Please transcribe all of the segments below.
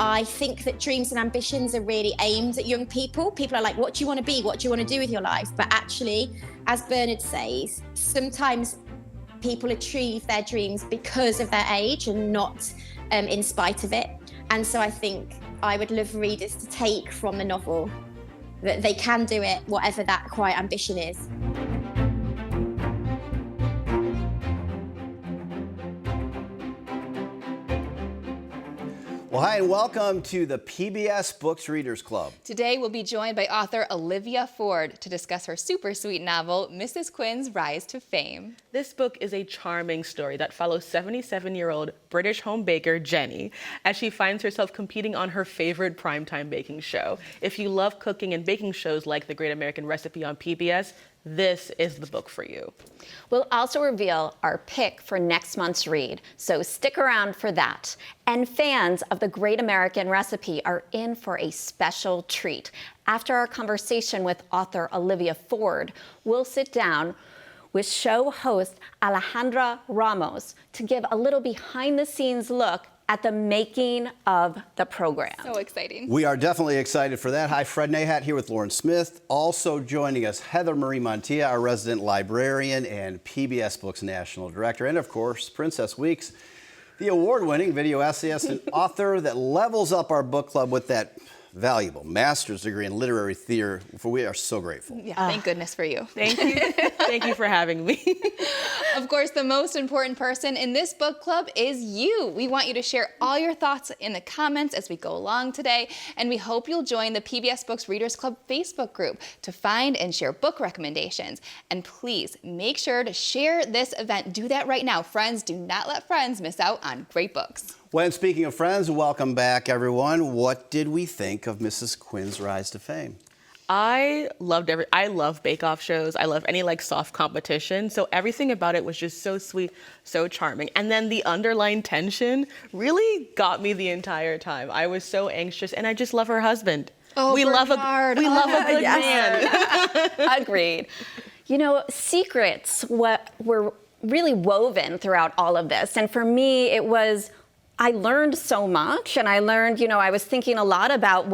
I think that dreams and ambitions are really aimed at young people. People are like, what do you want to be? What do you want to do with your life? But actually, as Bernard says, sometimes people achieve their dreams because of their age and not in spite of it. And so I think I would love readers to take from the novel that they can do it, whatever that quiet ambition is. Well, hi and welcome to the PBS Books Readers Club. Today we'll be joined by author Olivia Ford to discuss her super sweet novel, Mrs. Quinn's Rise to Fame. This book is a charming story that follows 77-year-old British home baker Jenny as she finds herself competing on her favorite primetime baking show. If you love cooking and baking shows like The Great American Recipe on PBS, this is the book for you. We'll also reveal our pick for next month's read, so stick around for that. And fans of The Great American Recipe are in for a special treat. After our conversation with author Olivia Ford, we'll sit down with show host Alejandra Ramos to give a little behind-the-scenes look at the making of the program. So exciting. We are definitely excited for that. Hi, Fred Nahat here with Lauren Smith. Also joining us, Heather Marie Montilla, our resident librarian and PBS Books National Director. And of course, Princess Weeks, the award-winning video essayist and author that levels up our book club with that valuable master's degree in literary theater, for we are so grateful. Yeah, thank goodness for you. Thank you. Thank you for having me. Of course, the most important person in this book club is you. We want you to share all your thoughts in the comments as we go along today, and we hope you'll join the PBS Books Readers Club Facebook group to find and share book recommendations. And please make sure to share this event. Do that right now. Friends, do not let friends miss out on great books. Well, speaking of friends, welcome back, everyone. What did we think of Mrs. Quinn's Rise to Fame? I love bake-off shows. I love any soft competition. So everything about it was just so sweet, so charming. And then the underlying tension really got me the entire time. I was so anxious, and I just love her husband. Oh, we love a good Yes. man. Agreed. You know, secrets were really woven throughout all of this. And for me, I learned so much, and I learned, I was thinking a lot about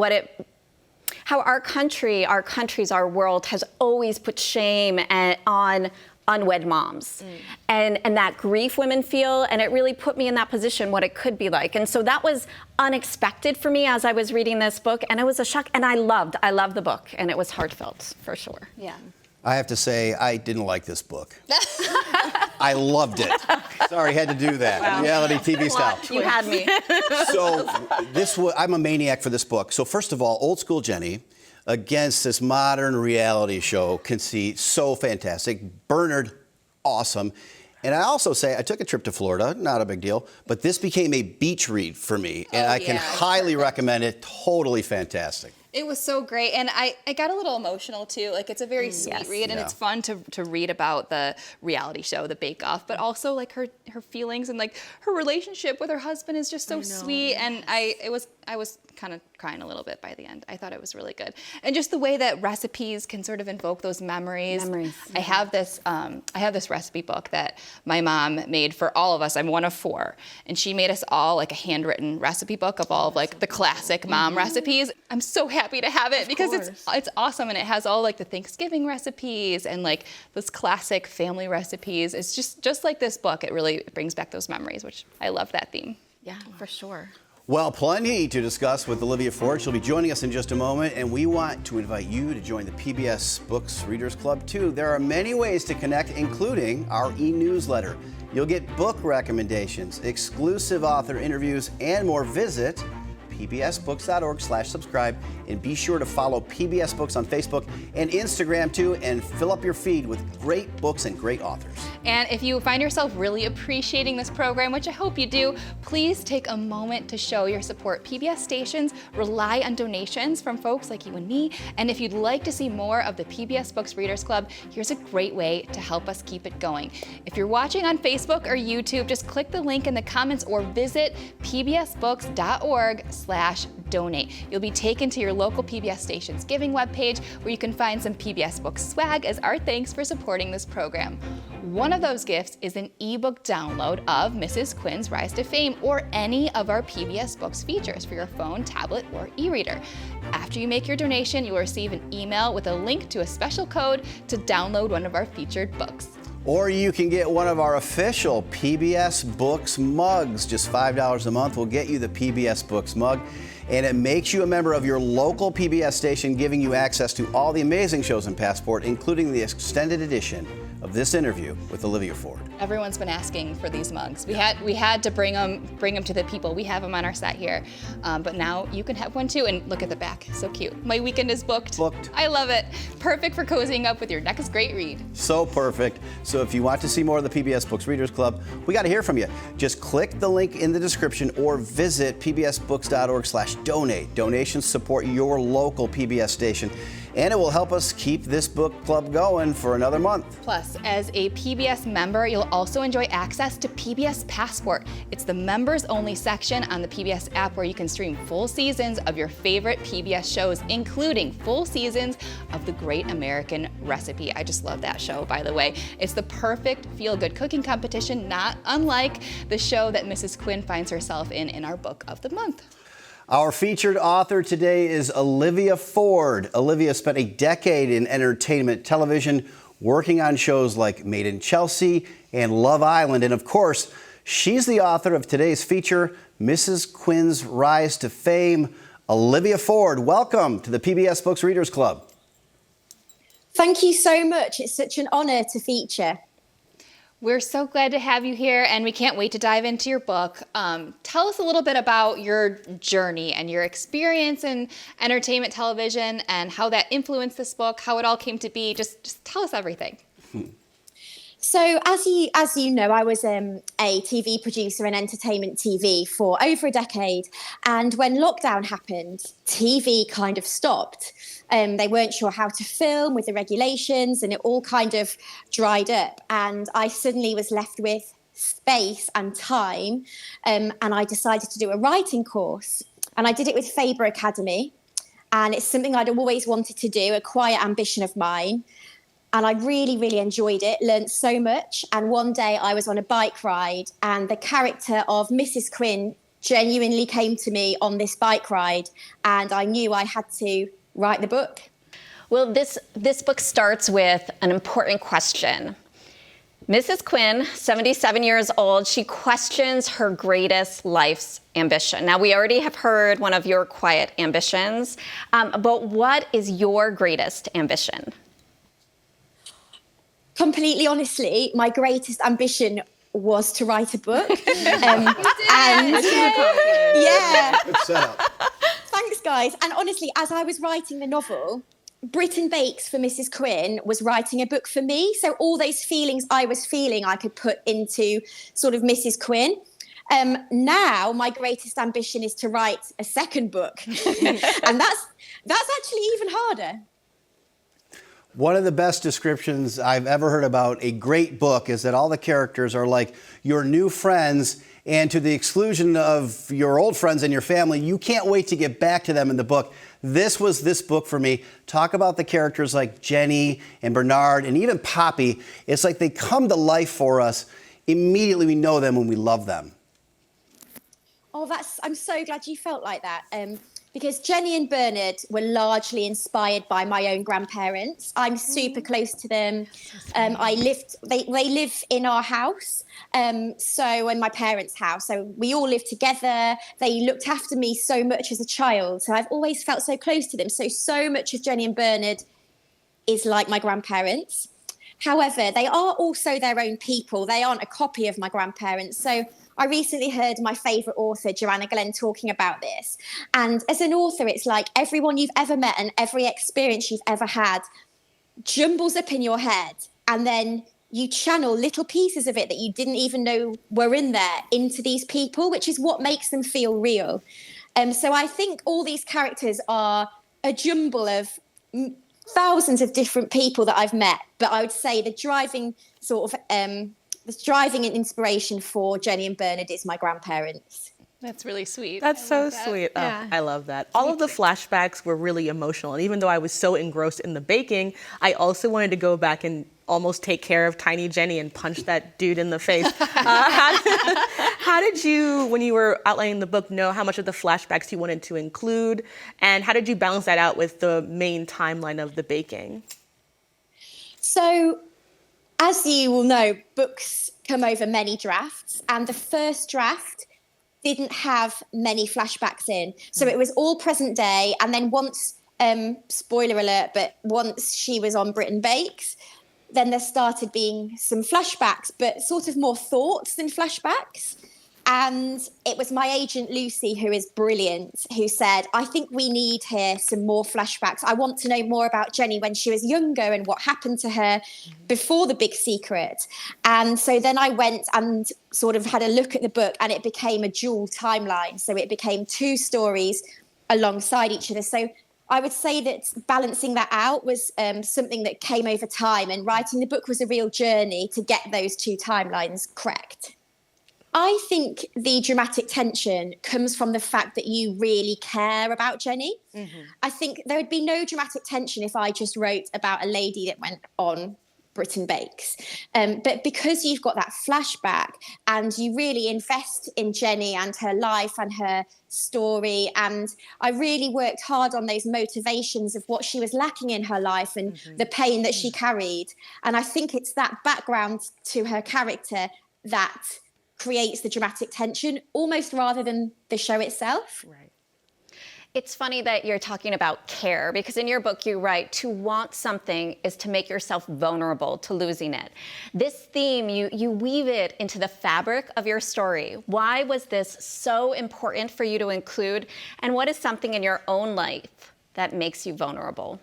how our world has always put shame on unwed moms and that grief women feel, and it really put me in that position, what it could be like. And so that was unexpected for me as I was reading this book, and it was a shock, and I loved the book, and it was heartfelt, for sure. Yeah. I have to say, I didn't like this book. I loved it. Sorry, had to do that. Wow. Reality TV style. You had me. So I'm a maniac for this book. So first of all, old school Jenny against this modern reality show conceit, so fantastic. Bernard, awesome. And I also say, I took a trip to Florida, not a big deal, but this became a beach read for me, and I can highly recommend it. Totally fantastic. It was so great, and I got a little emotional too. It's a very sweet read, and it's fun to read about the reality show, the Bake Off, but also her feelings and her relationship with her husband is just so sweet. And I was kind of crying a little bit by the end. I thought it was really good, and just the way that recipes can sort of invoke those memories. I have this recipe book that my mom made for all of us. I'm one of 4, and she made us all a handwritten recipe book of all of the classic mom recipes. I'm so happy to have it because it's awesome, and it has all the Thanksgiving recipes and those classic family recipes. It's just like this book. It really brings back those memories, which I love that theme. Yeah, for sure. Well, plenty to discuss with Olivia Ford. She'll be joining us in just a moment, and we want to invite you to join the PBS Books Readers Club too. There are many ways to connect, including our e-newsletter. You'll get book recommendations, exclusive author interviews, and more. Visit pbsbooks.org/subscribe, and be sure to follow PBS Books on Facebook and Instagram too, and fill up your feed with great books and great authors. And if you find yourself really appreciating this program, which I hope you do, please take a moment to show your support. PBS stations rely on donations from folks like you and me, and if you'd like to see more of the PBS Books Readers Club, here's a great way to help us keep it going. If you're watching on Facebook or YouTube, just click the link in the comments or visit pbsbooks.org/donate. pbsbooks.org/donate. You'll be taken to your local PBS station's giving webpage where you can find some PBS Books swag as our thanks for supporting this program. One of those gifts is an ebook download of Mrs. Quinn's Rise to Fame or any of our PBS Books features for your phone, tablet, or e-reader. After you make your donation, you will receive an email with a link to a special code to download one of our featured books. Or you can get one of our official PBS Books mugs. Just $5 a month will get you the PBS Books mug. And it makes you a member of your local PBS station, giving you access to all the amazing shows in Passport, including the extended edition of this interview with Olivia Ford. Everyone's been asking for these mugs. We had to bring them to the people. We have them on our set here, but now you can have one too. And look at the back, so cute. My weekend is booked. I love it. Perfect for cozying up with your next great read. So perfect. So if you want to see more of the PBS Books Readers Club, we got to hear from you. Just click the link in the description or visit pbsbooks.org/donate. Donations support your local PBS station, and it will help us keep this book club going for another month. Plus, as a PBS member, you'll also enjoy access to PBS Passport. It's the members-only section on the PBS app where you can stream full seasons of your favorite PBS shows, including full seasons of The Great American Recipe. I just love that show, by the way. It's the perfect feel-good cooking competition, not unlike the show that Mrs. Quinn finds herself in our book of the month. Our featured author today is Olivia Ford. Olivia spent a decade in entertainment television, working on shows like Made in Chelsea and Love Island. And of course, she's the author of today's feature, Mrs. Quinn's Rise to Fame. Olivia Ford, welcome to the PBS Books Readers Club. Thank you so much. It's such an honor to feature. We're so glad to have you here, and we can't wait to dive into your book. Tell us a little bit about your journey and your experience in entertainment television and how that influenced this book, how it all came to be. Just tell us everything. So as you know, I was a TV producer in entertainment TV for over a decade. And when lockdown happened, TV kind of stopped. They weren't sure how to film with the regulations, and it all kind of dried up. And I suddenly was left with space and time. And I decided to do a writing course. And I did it with Faber Academy. And it's something I'd always wanted to do, a quiet ambition of mine. And I really, really enjoyed it, learned so much. And one day I was on a bike ride and the character of Mrs. Quinn genuinely came to me on this bike ride. And I knew I had to write the book. Well, this book starts with an important question. Mrs. Quinn, 77 years old, she questions her greatest life's ambition. Now, we already have heard one of your quiet ambitions, but what is your greatest ambition? Completely honestly, my greatest ambition was to write a book. Good setup. Thanks, guys. And honestly, as I was writing the novel, Britain Bakes for Mrs. Quinn was writing a book for me. So all those feelings I was feeling, I could put into sort of Mrs. Quinn. Now, my greatest ambition is to write a second book. And that's actually even harder. One of the best descriptions I've ever heard about a great book is that all the characters are like your new friends, and to the exclusion of your old friends and your family, you can't wait to get back to them in the book. This was this book for me. Talk about the characters like Jenny and Bernard and even Poppy. It's like they come to life for us. Immediately we know them and we love them. Oh, I'm so glad you felt like that. Because Jenny and Bernard were largely inspired by my own grandparents. I'm super close to them. They live in our house, so in my parents' house. So we all lived together. They looked after me so much as a child. So I've always felt so close to them. So much of Jenny and Bernard is like my grandparents. However, they are also their own people. They aren't a copy of my grandparents. So I recently heard my favourite author, Joanna Glenn, talking about this. And as an author, it's like everyone you've ever met and every experience you've ever had jumbles up in your head. And then you channel little pieces of it that you didn't even know were in there into these people, which is what makes them feel real. So I think all these characters are a jumble of thousands of different people that I've met. But I would say the driving and inspiration for Jenny and Bernard is my grandparents. That's really sweet. That's I so love that. sweet. Oh, Yeah. I love that. All of the flashbacks were really emotional. And even though I was so engrossed in the baking, I also wanted to go back and almost take care of tiny Jenny and punch that dude in the face. How did you, when you were outlining the book, know how much of the flashbacks you wanted to include? And how did you balance that out with the main timeline of the baking? So, as you will know, books come over many drafts, and the first draft didn't have many flashbacks in. So it was all present day. And then once, spoiler alert, but once she was on Britain Bakes, then there started being some flashbacks, but sort of more thoughts than flashbacks. And it was my agent, Lucy, who is brilliant, who said, I think we need here some more flashbacks. I want to know more about Jenny when she was younger and what happened to her before the big secret. And so then I went and sort of had a look at the book, and it became a dual timeline. So it became two stories alongside each other. So I would say that balancing that out was something that came over time, and writing the book was a real journey to get those two timelines correct. I think the dramatic tension comes from the fact that you really care about Jenny. Mm-hmm. I think there would be no dramatic tension if I just wrote about a lady that went on Britain Bakes. But because you've got that flashback and you really invest in Jenny and her life and her story, and I really worked hard on those motivations of what she was lacking in her life and the pain that she carried. And I think it's that background to her character that creates the dramatic tension almost rather than the show itself. Right. It's funny that you're talking about care, because in your book you write, to want something is to make yourself vulnerable to losing it. This theme, you weave it into the fabric of your story. Why was this so important for you to include? And what is something in your own life that makes you vulnerable?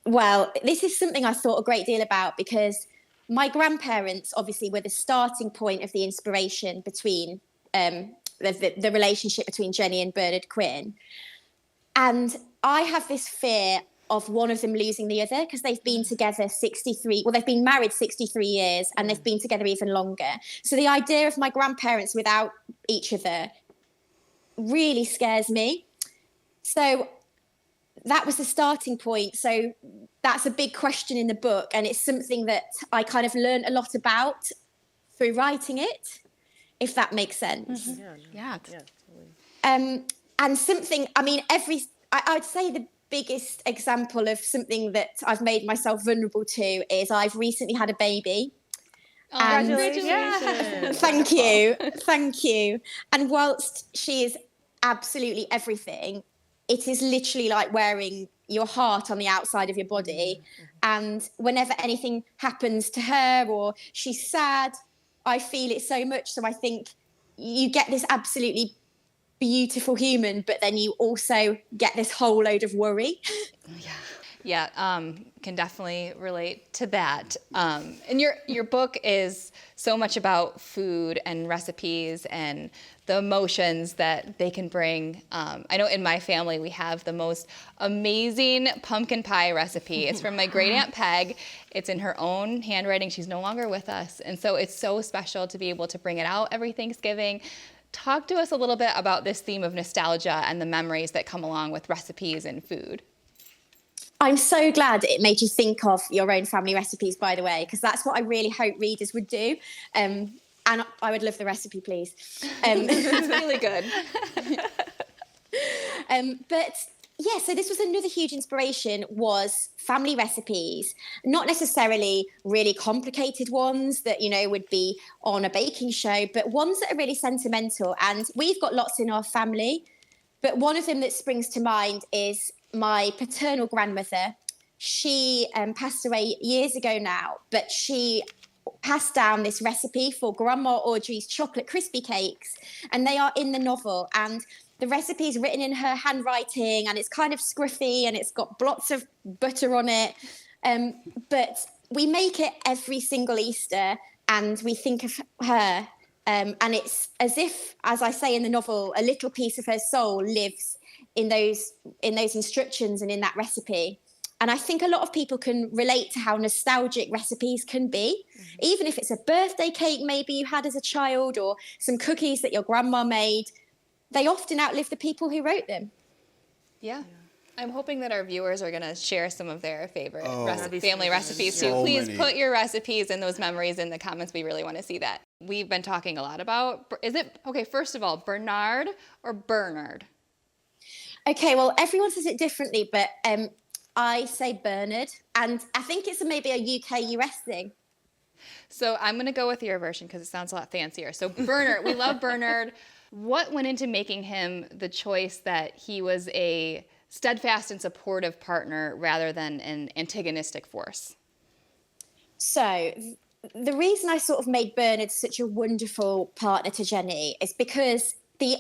Well, this is something I thought a great deal about, because my grandparents obviously were the starting point of the inspiration between the relationship between Jenny and Bernard Quinn. And I have this fear of one of them losing the other, because they've been together they've been married 63 years and they've been together even longer. So the idea of my grandparents without each other really scares me. So that was the starting point. So that's a big question in the book, and it's something that I kind of learned a lot about through writing it, if that makes sense. Mm-hmm. Yeah. And something, I mean, I'd say the biggest example of something that I've made myself vulnerable to is I've recently had a baby. Congratulations. Thank you. And whilst she is absolutely everything, it is literally like wearing your heart on the outside of your body. And whenever anything happens to her or she's sad, I feel it so much. So I think you get this absolutely beautiful human, but then you also get this whole load of worry. Yeah, can definitely relate to that. And your book is so much about food and recipes and the emotions that they can bring. I know in my family we have the most amazing pumpkin pie recipe. It's from my great Aunt Peg. It's in her own handwriting. She's no longer with us. And so it's so special to be able to bring it out every Thanksgiving. Talk to us a little bit about this theme of nostalgia and the memories that come along with recipes and food. I'm so glad it made you think of your own family recipes, by the way, because that's what I really hope readers would do. And I would love the recipe, please. It's really good. But yeah, so this was another huge inspiration, was family recipes, not necessarily really complicated ones that, would be on a baking show, but ones that are really sentimental. And we've got lots in our family, but one of them that springs to mind is my paternal grandmother. She passed away years ago now, but she passed down this recipe for Grandma Audrey's chocolate crispy cakes, and they are in the novel. And the recipe is written in her handwriting, and it's kind of scruffy, and it's got blots of butter on it. But we make it every single Easter, and we think of her. And it's as if, as I say in the novel, a little piece of her soul lives in those instructions and in that recipe. And I think a lot of people can relate to how nostalgic recipes can be. Even if it's a birthday cake maybe you had as a child, or some cookies that your grandma made, they often outlive the people who wrote them. Yeah. I'm hoping that our viewers are going to share some of their favorite that'd family be recipes too. so Please many. put your recipes and those memories in the comments. We really want to see that. We've been talking a lot about, first of all, Bernard or Bernard? Okay, well, everyone says it differently, but I say Bernard, and I think it's maybe a UK-US thing. So I'm going to go with your version because it sounds a lot fancier. So Bernard, we love Bernard. What went into making him the choice that he was a steadfast and supportive partner rather than an antagonistic force? So the reason I sort of made Bernard such a wonderful partner to Jenny is because the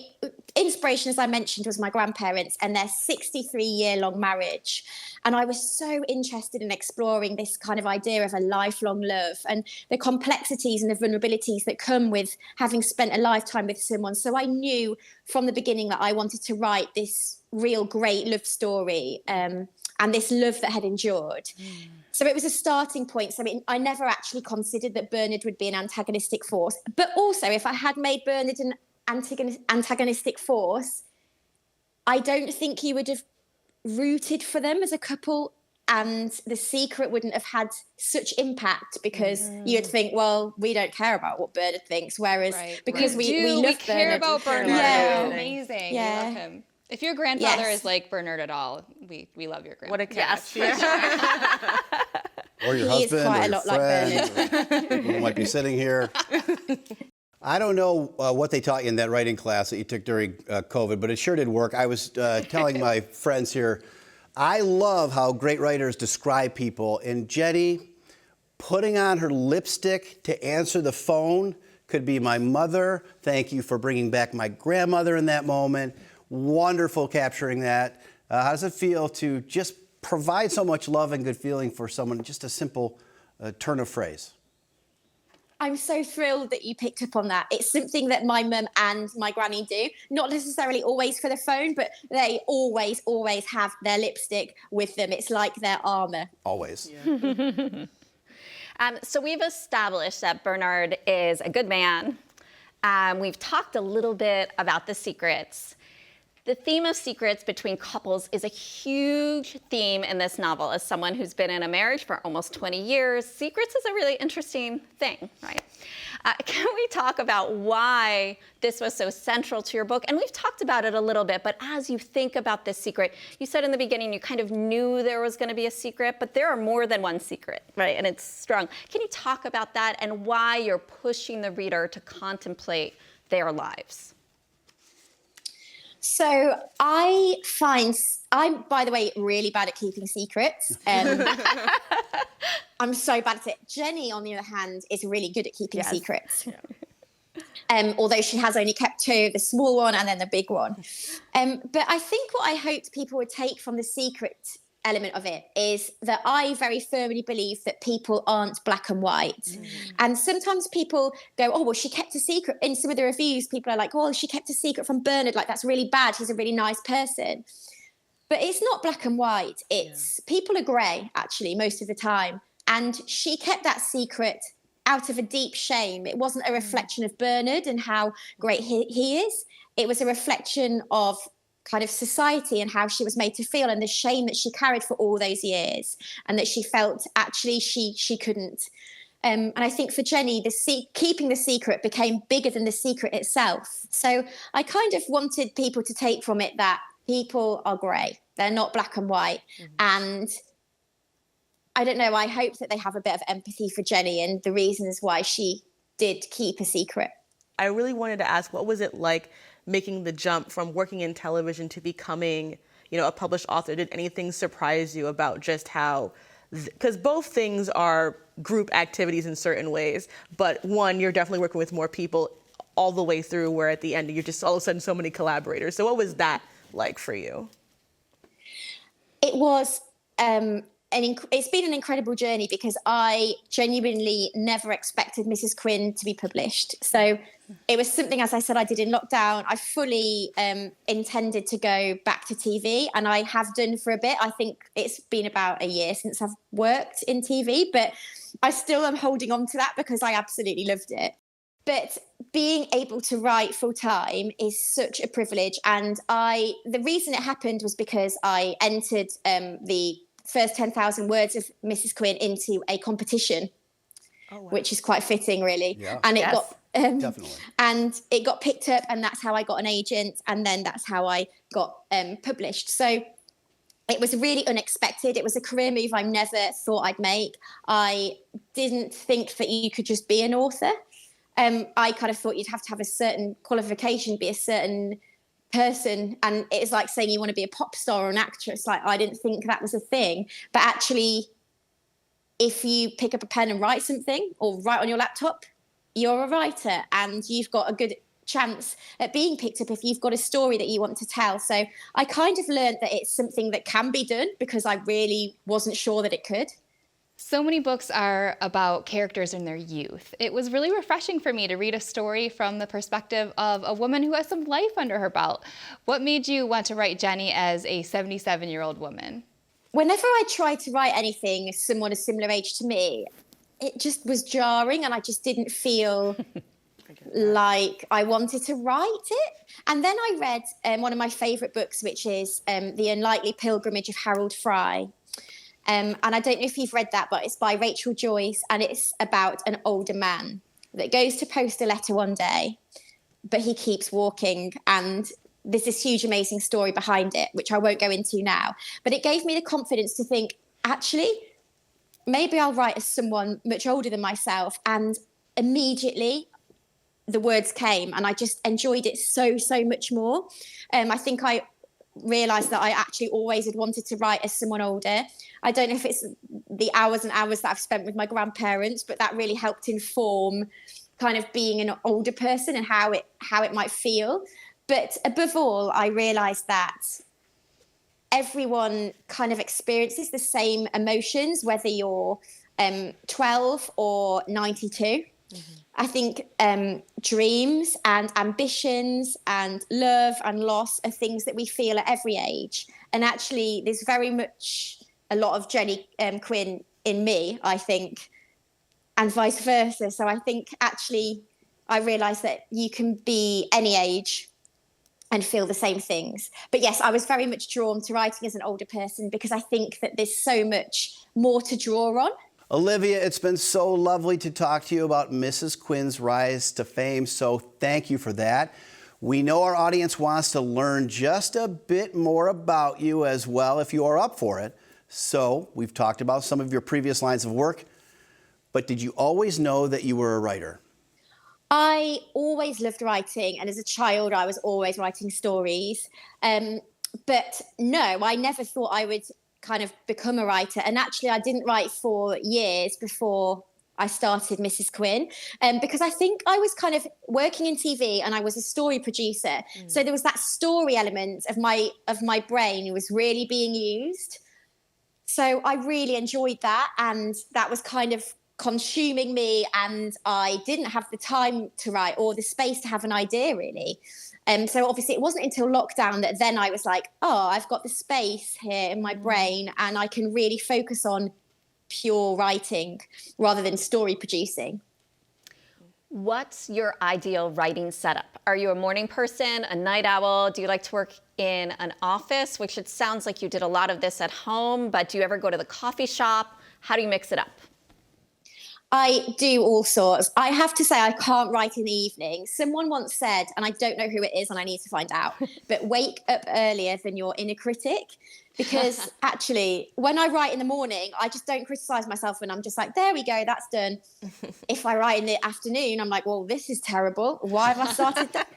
inspiration, as I mentioned, was my grandparents and their 63-year-long marriage. And I was so interested in exploring this kind of idea of a lifelong love and the complexities and the vulnerabilities that come with having spent a lifetime with someone. So I knew from the beginning that I wanted to write this real great love story and this love that had endured. So it was a starting point. So I never actually considered that Bernard would be an antagonistic force. But also, if I had made Bernard an antagonistic force, I don't think he would have rooted for them as a couple, and The Secret wouldn't have had such impact because you'd think, well, we don't care about what Bernard thinks, whereas because we love care Bernard. about Bernard. Yeah. Amazing. Yeah. We love him. If your grandfather Yes. is like Bernard at all, we love your grandfather. What a catch. Or your He is husband, quite or a your lot like friend, or people who might be sitting here. I don't know what they taught you in that writing class that you took during COVID, but it sure did work. I was telling my friends here, I love how great writers describe people. And Jenny, putting on her lipstick to answer the phone could be my mother. Thank you for bringing back my grandmother in that moment. Wonderful capturing that. How does it feel to just provide so much love and good feeling for someone, just a simple turn of phrase? I'm so thrilled that you picked up on that. It's something that my mum and my granny do. Not necessarily always for the phone, but they always have their lipstick with them. It's like their armor. Always. So we've established that Bernard is a good man. We've talked a little bit about the secrets. The theme of secrets between couples is a huge theme in this novel. As someone who's been in a marriage for almost 20 years, secrets is a really interesting thing, right? Can we talk about why this was so central to your book? And we've talked about it a little bit, but as you think about this secret, you said in the beginning you kind of knew there was going to be a secret, but there are more than one secret, right? And it's strong. Can you talk about that and why you're pushing the reader to contemplate their lives? So I'm, by the way, really bad at keeping secrets. I'm so bad at it. Jenny, on the other hand, is really good at keeping secrets. Although she has only kept two, the small one and then the big one. But I think what I hoped people would take from the secret element of it is that I very firmly believe that people aren't black and white. And sometimes people go, oh, well, she kept a secret. In some of the reviews, people are like, oh, she kept a secret from Bernard. Like, that's really bad. He's a really nice person. But it's not black and white. It's people are grey, actually, most of the time. And she kept that secret out of a deep shame. It wasn't a reflection of Bernard and how great he is. It was a reflection of kind of society and how she was made to feel and the shame that she carried for all those years and that she felt actually she couldn't. And I think for Jenny, keeping the secret became bigger than the secret itself. So I kind of wanted people to take from it that people are grey. They're not black and white. And I don't know, I hope that they have a bit of empathy for Jenny and the reasons why she did keep a secret. I really wanted to ask, what was it like making the jump from working in television to becoming, a published author? Did anything surprise you about just how, because both things are group activities in certain ways, but one, you're definitely working with more people all the way through, where at the end you're just all of a sudden so many collaborators. So what was that like for you? It was it's been an incredible journey because I genuinely never expected Mrs. Quinn to be published. So it was something, as I said, I did in lockdown. I fully intended to go back to TV, and I have done for a bit. I think it's been about a year since I've worked in TV, but I still am holding on to that because I absolutely loved it. But being able to write full time is such a privilege. And the reason it happened was because I entered the first 10,000 words of Mrs. Quinn into a competition, which is quite fitting, really. Yeah. And it Yes. got Definitely. and it got picked up, and that's how I got an agent, and then that's how I got published. So it was really unexpected. It was a career move I never thought I'd make. I didn't think that you could just be an author. I kind of thought you'd have to have a certain qualification, be a certain person, and it's like saying you want to be a pop star or an actress. Like, I didn't think that was a thing, but actually, if you pick up a pen and write something or write on your laptop, you're a writer, and you've got a good chance at being picked up if you've got a story that you want to tell. So I kind of learned that it's something that can be done because I really wasn't sure that it could. So many books are about characters in their youth. It was really refreshing for me to read a story from the perspective of a woman who has some life under her belt. What made you want to write Jenny as a 77-year-old woman? Whenever I tried to write anything as someone a similar age to me, it just was jarring, and I just didn't feel like I wanted to write it. And then I read one of my favourite books, which is The Unlikely Pilgrimage of Harold Fry. And I don't know if you've read that, but it's by Rachel Joyce, and it's about an older man that goes to post a letter one day, but he keeps walking, and there's this huge, amazing story behind it, which I won't go into now. But it gave me the confidence to think, actually, maybe I'll write as someone much older than myself. And immediately the words came, and I just enjoyed it so much more. I think I realised that I actually always had wanted to write as someone older. I don't know if it's the hours and hours that I've spent with my grandparents, but that really helped inform kind of being an older person and how it might feel. But above all, I realised that everyone kind of experiences the same emotions, whether you're 12 or 92. Mm-hmm. I think dreams and ambitions and love and loss are things that we feel at every age. And actually, there's very much a lot of Jenny Quinn in me, I think, and vice versa. So I think actually I realised that you can be any age and feel the same things. But yes, I was very much drawn to writing as an older person because I think that there's so much more to draw on. Olivia, it's been so lovely to talk to you about Mrs. Quinn's rise to fame, so thank you for that. We know our audience wants to learn just a bit more about you as well, if you are up for it. So we've talked about some of your previous lines of work, but did you always know that you were a writer? I always loved writing, and as a child, I was always writing stories. But no, I never thought I would kind of become a writer. And actually, I didn't write for years before I started Mrs. Quinn, because I think I was kind of working in TV and I was a story producer. So there was that story element of my brain was really being used. So I really enjoyed that, and that was kind of consuming me, and I didn't have the time to write or the space to have an idea, really. So obviously it wasn't until lockdown that then I was like, oh, I've got the space here in my brain and I can really focus on pure writing rather than story producing. What's your ideal writing setup? Are you a morning person, a night owl? Do you like to work in an office, which it sounds like you did a lot of this at home, but do you ever go to the coffee shop? How do you mix it up? I do all sorts. I have to say I can't write in the evening. Someone once said, and I don't know who it is and I need to find out, but wake up earlier than your inner critic. Because actually, when I write in the morning, I just don't criticize myself and I'm just like, there we go, that's done. If I write in the afternoon, I'm like, well, this is terrible. Why have I started that?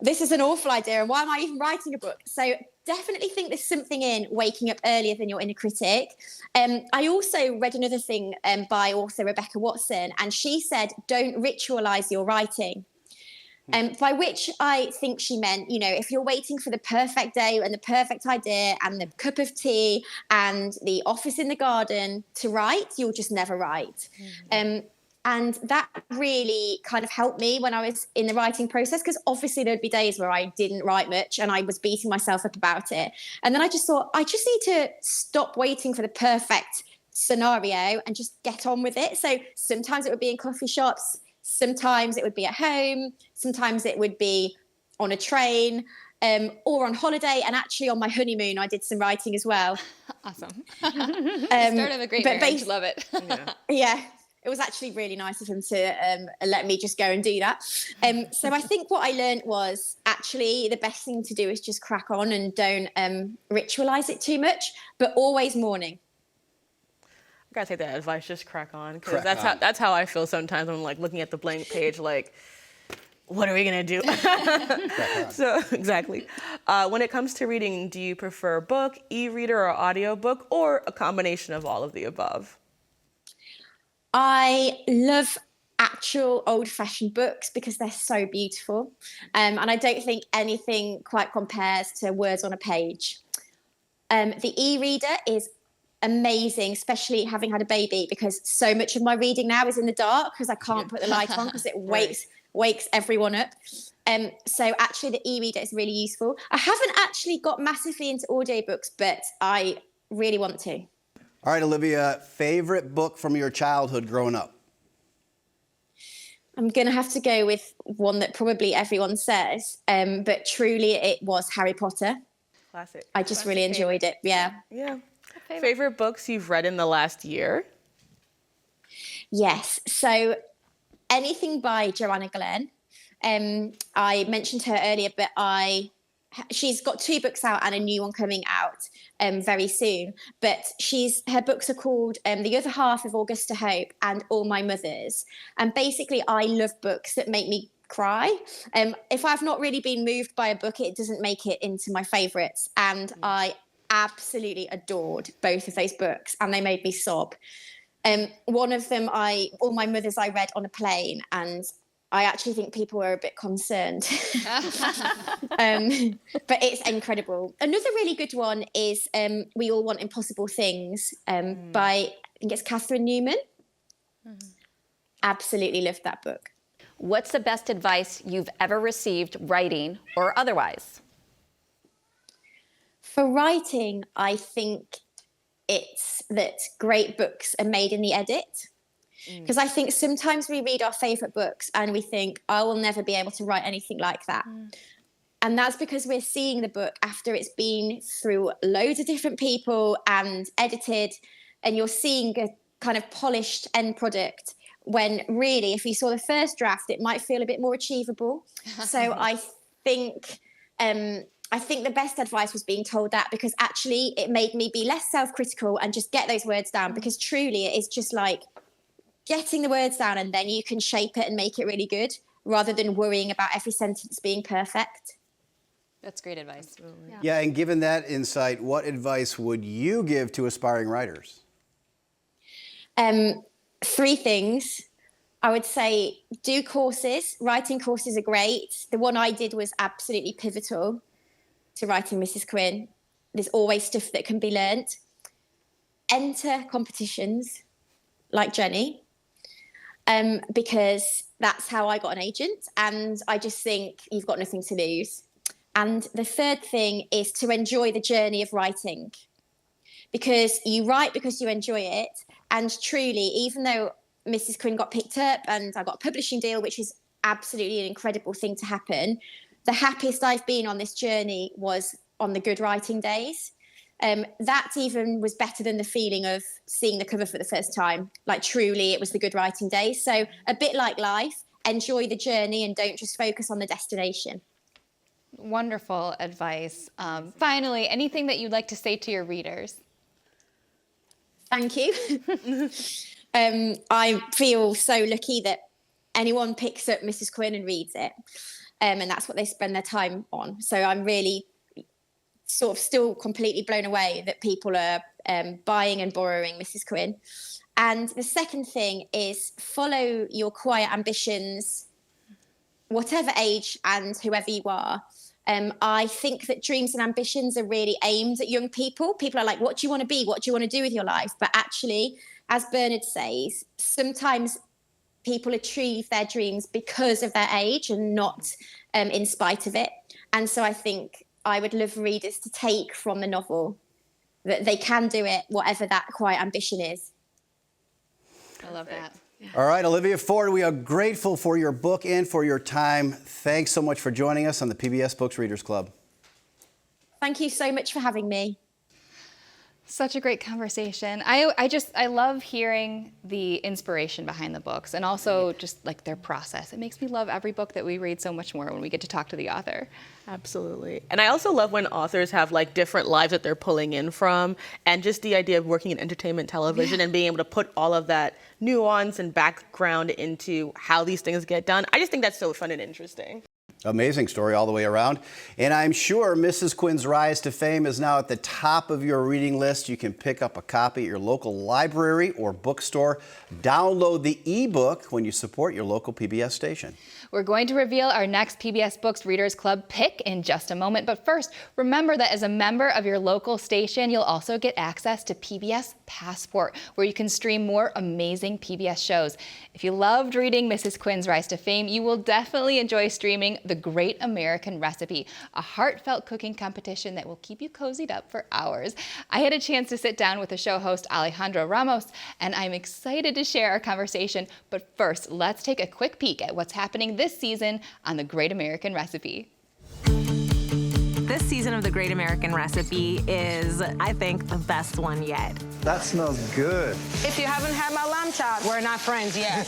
This is an awful idea. And why am I even writing a book? So definitely think there's something in waking up earlier than your inner critic. I also read another thing by author Rebecca Watson, and she said, don't ritualize your writing. By which I think she meant, you know, if you're waiting for the perfect day and the perfect idea and the cup of tea and the office in the garden to write, you'll just never write. And that really kind of helped me when I was in the writing process, because obviously there'd be days where I didn't write much and I was beating myself up about it. And then I just thought, I just need to stop waiting for the perfect scenario and just get on with it. So sometimes it would be in coffee shops, sometimes it would be at home, sometimes it would be on a train, or on holiday. And actually on my honeymoon, I did some writing as well. Awesome. Start of a great marriage. Love it. Yeah. It was actually really nice of him to let me just go and do that. So I think what I learned was actually the best thing to do is just crack on and don't ritualize it too much, but always morning. I gotta take that advice, just crack on, because that's how I feel sometimes when I'm like looking at the blank page, like, what are we gonna do? So exactly. When it comes to reading, do you prefer book, e-reader, or audiobook, or a combination of all of the above? I love actual old-fashioned books because they're so beautiful. And I don't think anything quite compares to words on a page. The e-reader is amazing, especially having had a baby, because so much of my reading now is in the dark because I can't put the light on because it wakes everyone up. So actually the e-reader is really useful. I haven't actually got massively into audiobooks, but I really want to. All right, Olivia, favorite book from your childhood growing up? I'm going to have to go with one that probably everyone says, but truly it was Harry Potter. Classic. I just really enjoyed it, yeah. Yeah. Favorite books you've read in the last year? Yes, so anything by Joanna Glenn. I mentioned her earlier, but she's got 2 books out and a new one coming out very soon. But her books are called The Other Half of Augusta Hope and All My Mothers. And basically, I love books that make me cry. If I've not really been moved by a book, it doesn't make it into my favourites. And I absolutely adored both of those books, and they made me sob. One of them, All My Mothers, I read on a plane, and I actually think people were a bit concerned. But it's incredible. Another really good one is We All Want Impossible Things by, I think it's Catherine Newman. Absolutely loved that book. What's the best advice you've ever received, writing or otherwise? For writing, I think it's that great books are made in the edit. Because I think sometimes we read our favourite books and we think, I will never be able to write anything like that. And that's because we're seeing the book after it's been through loads of different people and edited, and you're seeing a kind of polished end product, when really, if you saw the first draft, it might feel a bit more achievable. So I think the best advice was being told that, because actually it made me be less self-critical and just get those words down, because truly it is just like getting the words down and then you can shape it and make it really good, rather than worrying about every sentence being perfect. That's great advice. Yeah, and given that insight, what advice would you give to aspiring writers? 3 things. I would say do courses. Writing courses are great. The one I did was absolutely pivotal to writing Mrs. Quinn. There's always stuff that can be learnt. Enter competitions like Jenny, because that's how I got an agent, and I just think you've got nothing to lose. And the 3rd thing is to enjoy the journey of writing, because you write because you enjoy it. And truly, even though Mrs. Quinn got picked up and I got a publishing deal, which is absolutely an incredible thing to happen, the happiest I've been on this journey was on the good writing days. That even was better than the feeling of seeing the cover for the first time. Like, truly, it was the good writing days. So a bit like life, enjoy the journey and don't just focus on the destination. Wonderful advice. Finally, anything that you'd like to say to your readers? Thank you. I feel so lucky that anyone picks up Mrs. Quinn and reads it. And that's what they spend their time on. So I'm really sort of still completely blown away that people are buying and borrowing Mrs. Quinn. And the second thing is follow your quiet ambitions whatever age and whoever you are. I think that dreams and ambitions are really aimed at young people. People are like, what do you want to be? What do you want to do with your life? But actually, as Bernard says, sometimes people achieve their dreams because of their age and not in spite of it. And so I think I would love readers to take from the novel that they can do it, whatever that quiet ambition is. I love that. Yeah. All right, Olivia Ford, we are grateful for your book and for your time. Thanks so much for joining us on the PBS Books Readers Club. Thank you so much for having me. Such a great conversation. I love hearing the inspiration behind the books and also just like their process. It makes me love every book that we read so much more when we get to talk to the author. Absolutely. And I also love when authors have like different lives that they're pulling in from, and just the idea of working in entertainment television and being able to put all of that nuance and background into how these things get done. I just think that's so fun and interesting. Amazing story all the way around. And I'm sure Mrs. Quinn's Rise to Fame is now at the top of your reading list. You can pick up a copy at your local library or bookstore. Download the ebook when you support your local PBS station. We're going to reveal our next PBS Books Readers Club pick in just a moment. But first, remember that as a member of your local station, you'll also get access to PBS Passport, where you can stream more amazing PBS shows. If you loved reading Mrs. Quinn's Rise to Fame, you will definitely enjoy streaming The Great American Recipe, a heartfelt cooking competition that will keep you cozied up for hours. I had a chance to sit down with the show host Alejandro Ramos, and I'm excited to share our conversation. But first, let's take a quick peek at what's happening this season on The Great American Recipe. This season of The Great American Recipe is, I think, the best one yet. That smells good. If you haven't had my lamb chop, we're not friends yet.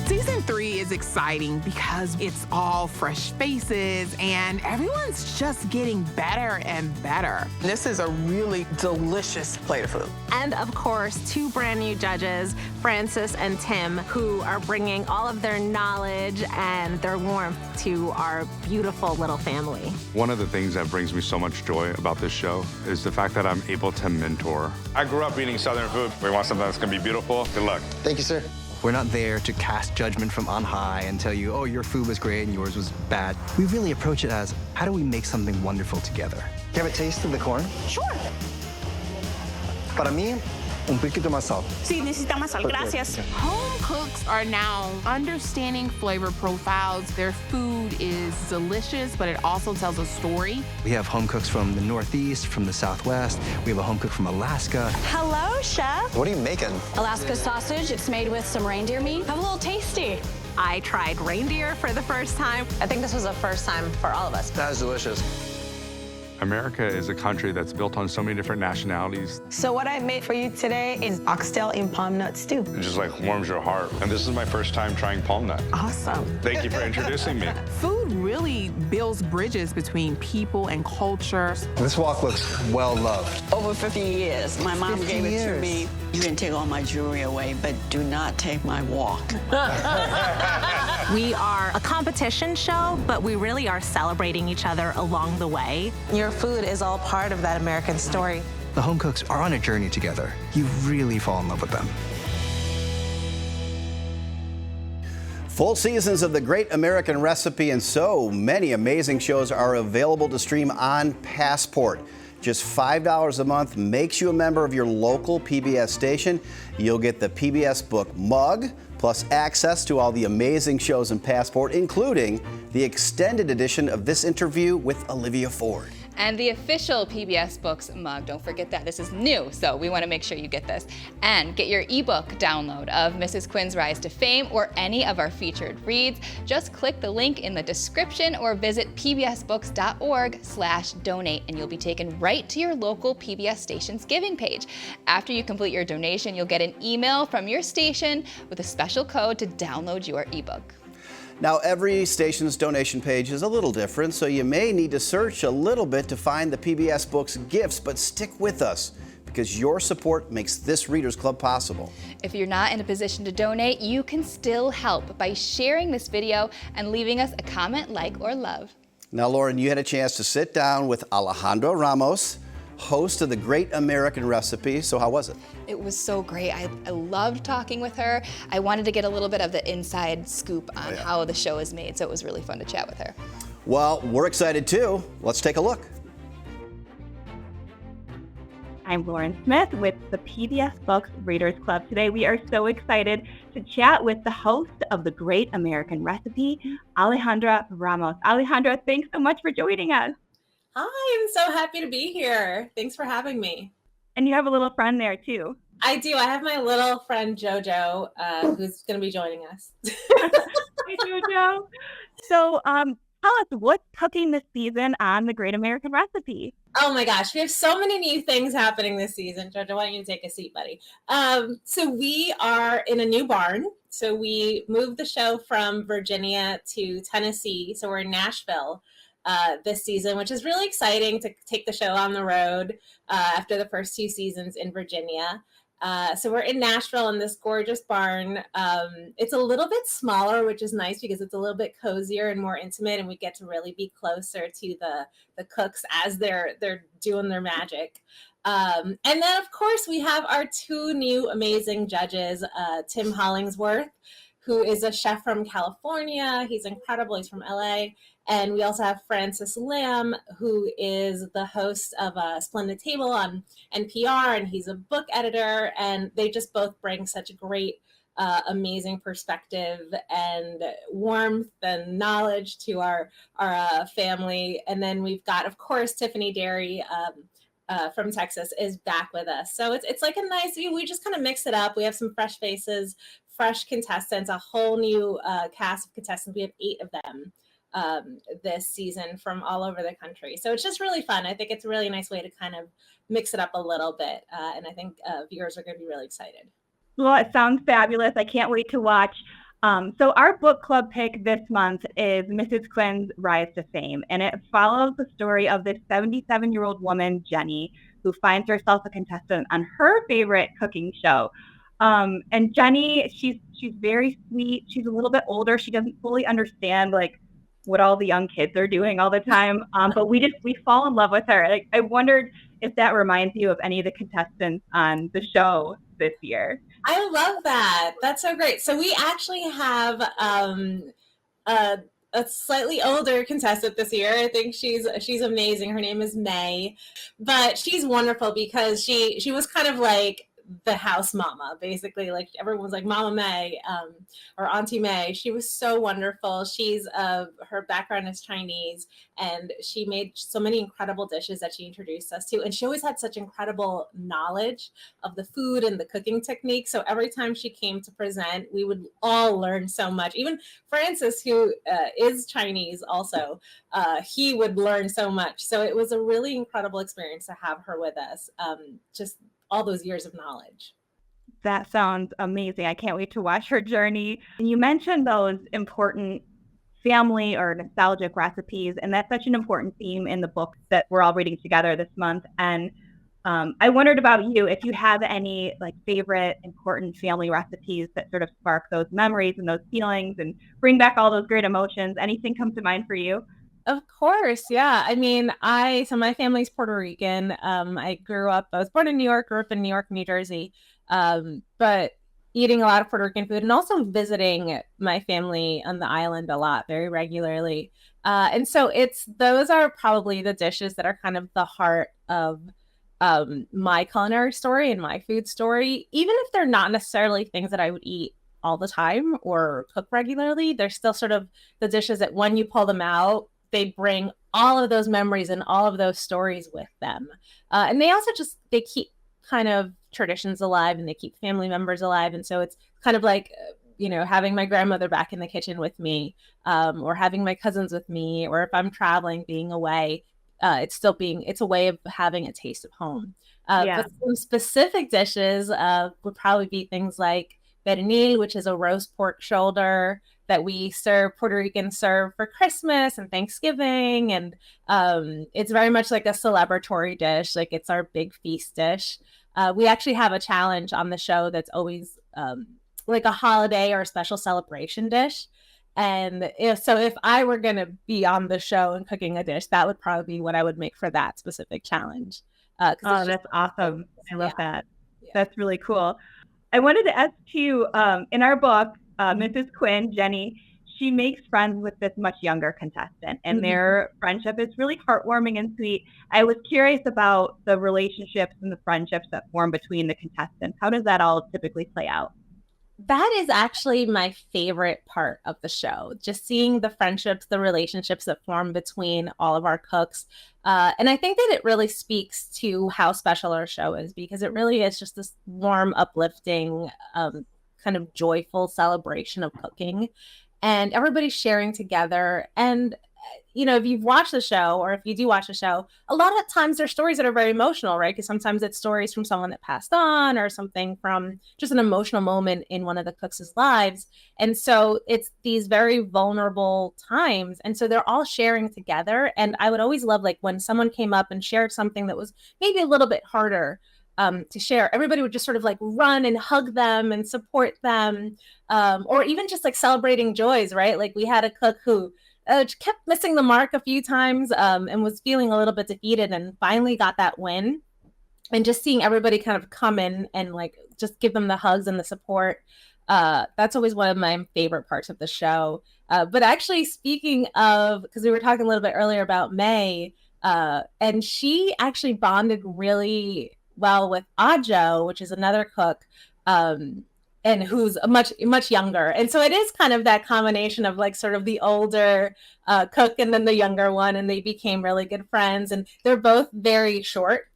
Season 3 is exciting because it's all fresh faces and everyone's just getting better and better. This is a really delicious plate of food. And of course, 2 brand new judges, Francis and Tim, who are bringing all of their knowledge and their warmth to our beautiful little family. One of the things that brings me so much joy about this show is the fact that I'm able to mentor. I grew up eating Southern food. We want something that's gonna be beautiful. Good luck. Thank you, sir. We're not there to cast judgment from on high and tell you, oh, your food was great and yours was bad. We really approach it as, how do we make something wonderful together? Can I have a taste of the corn? Sure. Para mí, un poquito más sal. Sí, necesita más sal. Gracias. Home cooks are now understanding flavor profiles. Their food is delicious, but it also tells a story. We have home cooks from the Northeast, from the Southwest. We have a home cook from Alaska. Hello, chef. What are you making? Alaska sausage. It's made with some reindeer meat. Have a little tasty. I tried reindeer for the first time. I think this was the first time for all of us. That is delicious. America is a country that's built on so many different nationalities. So what I made for you today is oxtail in palm nut stew. It just like warms your heart. And this is my first time trying palm nut. Awesome. Thank you for introducing me. Food really builds bridges between people and culture. This wok looks well loved. Over 50 years. My mom 50 gave it years. to me. You can take all my jewelry away, but do not take my wok. We are a competition show, but we really are celebrating each other along the way. Your food is all part of that American story. The home cooks are on a journey together. You really fall in love with them. Full seasons of The Great American Recipe and so many amazing shows are available to stream on Passport. Just $5 a month makes you a member of your local PBS station. You'll get the PBS Book mug, plus access to all the amazing shows in Passport, including the extended edition of this interview with Olivia Ford. And the official PBS Books mug. Don't forget that. This is new, so we want to make sure you get this. And get your ebook download of Mrs. Quinn's Rise to Fame or any of our featured reads. Just click the link in the description or visit pbsbooks.org/donate and you'll be taken right to your local PBS station's giving page. After you complete your donation, you'll get an email from your station with a special code to download your ebook. Now, every station's donation page is a little different, so you may need to search a little bit to find the PBS Books gifts, but stick with us because your support makes this Readers Club possible. If you're not in a position to donate, you can still help by sharing this video and leaving us a comment, like, or love. Now, Lauren, you had a chance to sit down with Alejandro Ramos, host of the Great American Recipe. So how was it? It was so great. I loved talking with her. I wanted to get a little bit of the inside scoop on how the show is made, so it was really fun to chat with her. Well, we're excited too. Let's take a look. I'm Lauren Smith with the PBS Books Readers Club. Today we are so excited to chat with the host of The Great American Recipe, Alejandra Ramos. Alejandra, thanks so much for joining us. Hi, I'm so happy to be here. Thanks for having me. And you have a little friend there too. I do. I have my little friend Jojo, who's going to be joining us. Hi, Jojo. So, tell us, what's cooking this season on The Great American Recipe? Oh my gosh, we have so many new things happening this season. Jojo, why don't you take a seat, buddy? So we are in a new barn. So we moved the show from Virginia to Tennessee. So we're in Nashville this season, which is really exciting to take the show on the road after the first 2 seasons in Virginia. So we're in Nashville in this gorgeous barn. It's a little bit smaller, which is nice because it's a little bit cozier and more intimate, and we get to really be closer to the cooks as they're doing their magic. And then, of course, we have our 2 new amazing judges, Tim Hollingsworth, who is a chef from California. He's incredible. He's from LA. And we also have Francis Lam, who is the host of Splendid Table on NPR, and he's a book editor. And they just both bring such great, amazing perspective and warmth and knowledge to our family. And then we've got, of course, Tiffany Derry from Texas is back with us. So it's like a nice, we just kind of mix it up. We have some fresh faces, fresh contestants, a whole new cast of contestants. We have 8 of them this season from all over the country. So it's just really fun. I think it's a really nice way to kind of mix it up a little bit. And I think viewers are going to be really excited. Well, it sounds fabulous. I can't wait to watch. So our book club pick this month is Mrs. Quinn's Rise to Fame. And it follows the story of this 77-year-old woman, Jenny, who finds herself a contestant on her favorite cooking show. And Jenny, she's very sweet. She's a little bit older. She doesn't fully understand like what all the young kids are doing all the time. But we fall in love with her. Like, I wondered if that reminds you of any of the contestants on the show this year. I love that. That's so great. So we actually have a slightly older contestant this year. I think she's amazing. Her name is May, but she's wonderful because she was kind of like the house mama, basically. Like everyone's like Mama May or Auntie May. She was so wonderful. She's her background is Chinese, and she made so many incredible dishes that she introduced us to. And she always had such incredible knowledge of the food and the cooking technique. So every time she came to present, we would all learn so much. Even Francis, who is Chinese also, he would learn so much. So it was a really incredible experience to have her with us. Just all those years of knowledge. That sounds amazing. I can't wait to watch her journey. And you mentioned those important family or nostalgic recipes, and that's such an important theme in the book that we're all reading together this month. And I wondered about you, if you have any like favorite important family recipes that sort of spark those memories and those feelings and bring back all those great emotions. Anything come to mind for you? Of course, yeah. I mean, so my family's Puerto Rican. I was born in New York, grew up in New York, New Jersey, but eating a lot of Puerto Rican food and also visiting my family on the island a lot, very regularly. And so those are probably the dishes that are kind of the heart of my culinary story and my food story. Even if they're not necessarily things that I would eat all the time or cook regularly, they're still sort of the dishes that when you pull them out, they bring all of those memories and all of those stories with them. And they also they keep kind of traditions alive, and they keep family members alive. And so it's kind of like, having my grandmother back in the kitchen with me, or having my cousins with me, or if I'm traveling, being away, it's a way of having a taste of home. But some specific dishes would probably be things like pernil, which is a roast pork shoulder that Puerto Ricans serve for Christmas and Thanksgiving. And it's very much like a celebratory dish. Like it's our big feast dish. We actually have a challenge on the show that's always like a holiday or a special celebration dish. And if I were going to be on the show and cooking a dish, that would probably be what I would make for that specific challenge. Oh, that's awesome. I love that. That's really cool. I wanted to ask you, in our book, Mrs. Quinn, Jenny, she makes friends with this much younger contestant, and their friendship is really heartwarming and sweet. I was curious about the relationships and the friendships that form between the contestants. How does that all typically play out? That is actually my favorite part of the show, just seeing the friendships, the relationships that form between all of our cooks. And I think that it really speaks to how special our show is, because it really is just this warm, uplifting, kind of joyful celebration of cooking. And everybody's sharing together. And if you've watched the show, or if you do watch the show, a lot of times there's stories that are very emotional, right? Because sometimes it's stories from someone that passed on, or something from just an emotional moment in one of the cooks' lives. And so it's these very vulnerable times. And so they're all sharing together. And I would always love, like, when someone came up and shared something that was maybe a little bit harder to share, everybody would just sort of like run and hug them and support them, or even just like celebrating joys, right? Like, we had a cook who kept missing the mark a few times, and was feeling a little bit defeated, and finally got that win. And just seeing everybody kind of come in and like just give them the hugs and the support. That's always one of my favorite parts of the show. But actually, speaking of, because we were talking a little bit earlier about May, and she actually bonded really well with Ajo, which is another cook, and who's much younger. And so it is kind of that combination of like sort of the older cook and then the younger one, and they became really good friends. And they're both very short.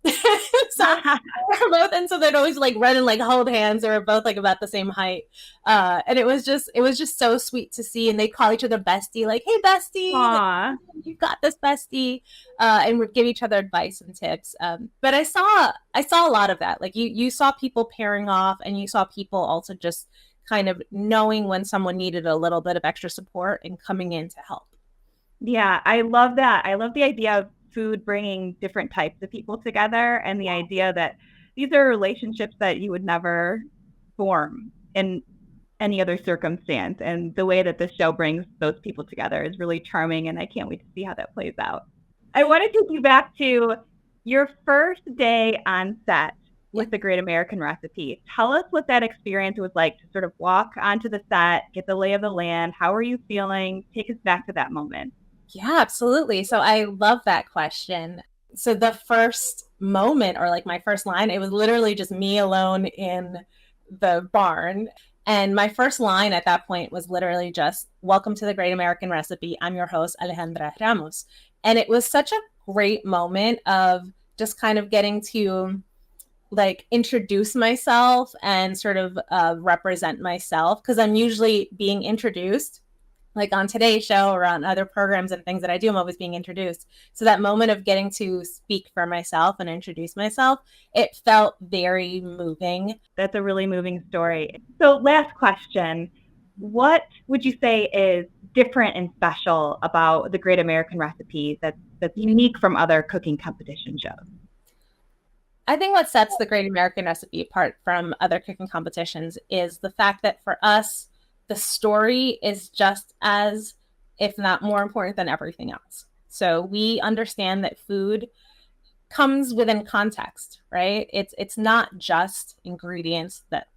So they'd always like run and like hold hands. They were both like about the same height. And it was just so sweet to see. And they call each other bestie, like, hey bestie, Aww. You've got this, bestie, and would give each other advice and tips. But I saw a lot of that. Like you saw people pairing off, and you saw people also just kind of knowing when someone needed a little bit of extra support and coming in to help. Yeah, I love that. I love the idea of food bringing different types of people together, and the idea that these are relationships that you would never form in any other circumstance. And the way that this show brings those people together is really charming, and I can't wait to see how that plays out. I want to take you back to your first day on set with The Great American Recipe. Tell us what that experience was like to sort of walk onto the set, get the lay of the land. How are you feeling? Take us back to that moment. Yeah, absolutely. So I love that question. So the first moment, or like my first line, it was literally just me alone in the barn. And my first line at that point was literally just, welcome to The Great American Recipe. I'm your host, Alejandra Ramos. And it was such a great moment of just kind of getting to like introduce myself and sort of represent myself, because I'm usually being introduced. Like on Today's Show or on other programs and things that I do, I'm always being introduced. So that moment of getting to speak for myself and introduce myself, it felt very moving. That's a really moving story. So last question, what would you say is different and special about The Great American Recipe that's unique from other cooking competition shows? I think what sets The Great American Recipe apart from other cooking competitions is the fact that for us, the story is just as, if not more important than everything else. So we understand that food comes within context, right? It's not just ingredients that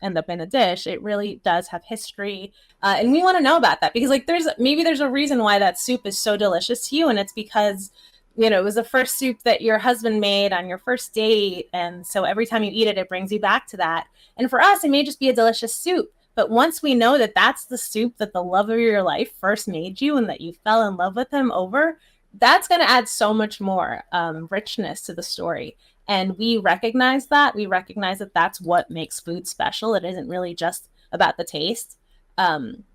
end up in a dish. It really does have history. And we want to know about that, because like there's a reason why that soup is so delicious to you. And it's because, it was the first soup that your husband made on your first date. And so every time you eat it, it brings you back to that. And for us, it may just be a delicious soup. But once we know that that's the soup that the love of your life first made you, and that you fell in love with him over, that's going to add so much more richness to the story. And we recognize that. We recognize that that's what makes food special. It isn't really just about the taste. And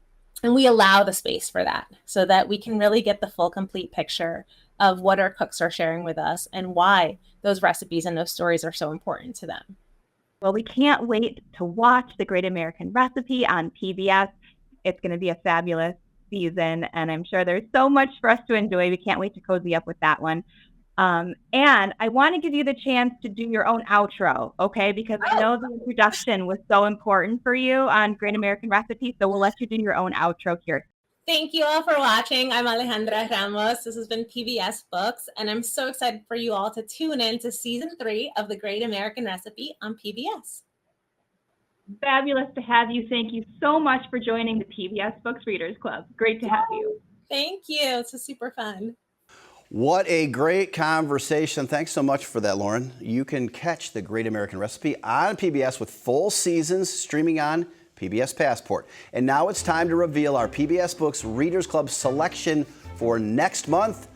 we allow the space for that, so that we can really get the full, complete picture of what our cooks are sharing with us and why those recipes and those stories are so important to them. Well, we can't wait to watch The Great American Recipe on PBS. It's going to be a fabulous season, and I'm sure there's so much for us to enjoy. We can't wait to cozy up with that one. And I want to give you the chance to do your own outro, okay? Because I know the introduction was so important for you on Great American Recipe, so we'll let you do your own outro here. Thank you all for watching. I'm Alejandra Ramos. This has been PBS Books, and I'm so excited for you all to tune in to season 3 of The Great American Recipe on PBS. Fabulous to have you. Thank you so much for joining the PBS Books Readers Club. Great to have you. Thank you. It's super fun. What a great conversation. Thanks so much for that, Lauren. You can catch The Great American Recipe on PBS with full seasons streaming on PBS Passport. And now it's time to reveal our PBS Books Readers Club selection for next month.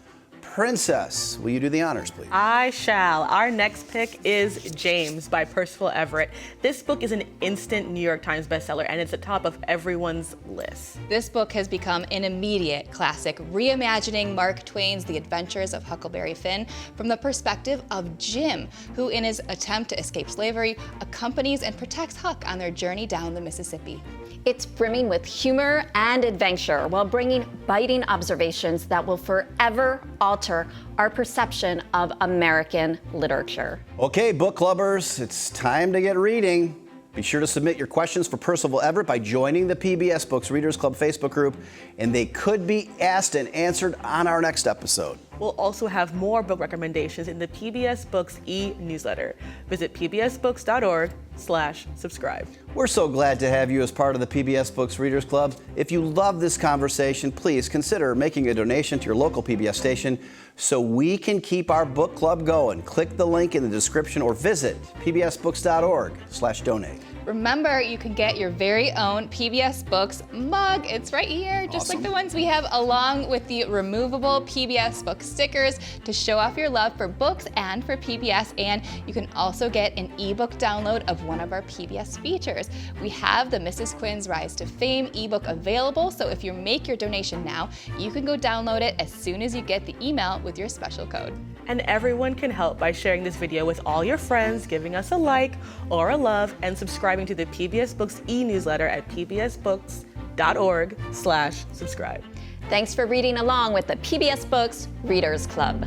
Princess, will you do the honors, please? I shall. Our next pick is James by Percival Everett. This book is an instant New York Times bestseller, and it's at the top of everyone's list. This book has become an immediate classic, reimagining Mark Twain's The Adventures of Huckleberry Finn from the perspective of Jim, who in his attempt to escape slavery accompanies and protects Huck on their journey down the Mississippi. It's brimming with humor and adventure while bringing biting observations that will forever alter our perception of American literature. Okay, book clubbers, it's time to get reading. Be sure to submit your questions for Percival Everett by joining the PBS Books Readers Club Facebook group, and they could be asked and answered on our next episode. We'll also have more book recommendations in the PBS Books e-newsletter. Visit pbsbooks.org/subscribe. We're so glad to have you as part of the PBS Books Readers Club. If you love this conversation, please consider making a donation to your local PBS station so we can keep our book club going. Click the link in the description or visit pbsbooks.org/donate. Remember, you can get your very own PBS Books mug. It's right here, just like the ones we have, along with the removable PBS Books stickers to show off your love for books and for PBS. And you can also get an ebook download of one of our PBS features. We have the Mrs. Quinn's Rise to Fame ebook available, so if you make your donation now, you can go download it as soon as you get the email with your special code. And everyone can help by sharing this video with all your friends, giving us a like or a love, and subscribing to the PBS Books e-newsletter at pbsbooks.org/subscribe. Thanks for reading along with the PBS Books Readers Club.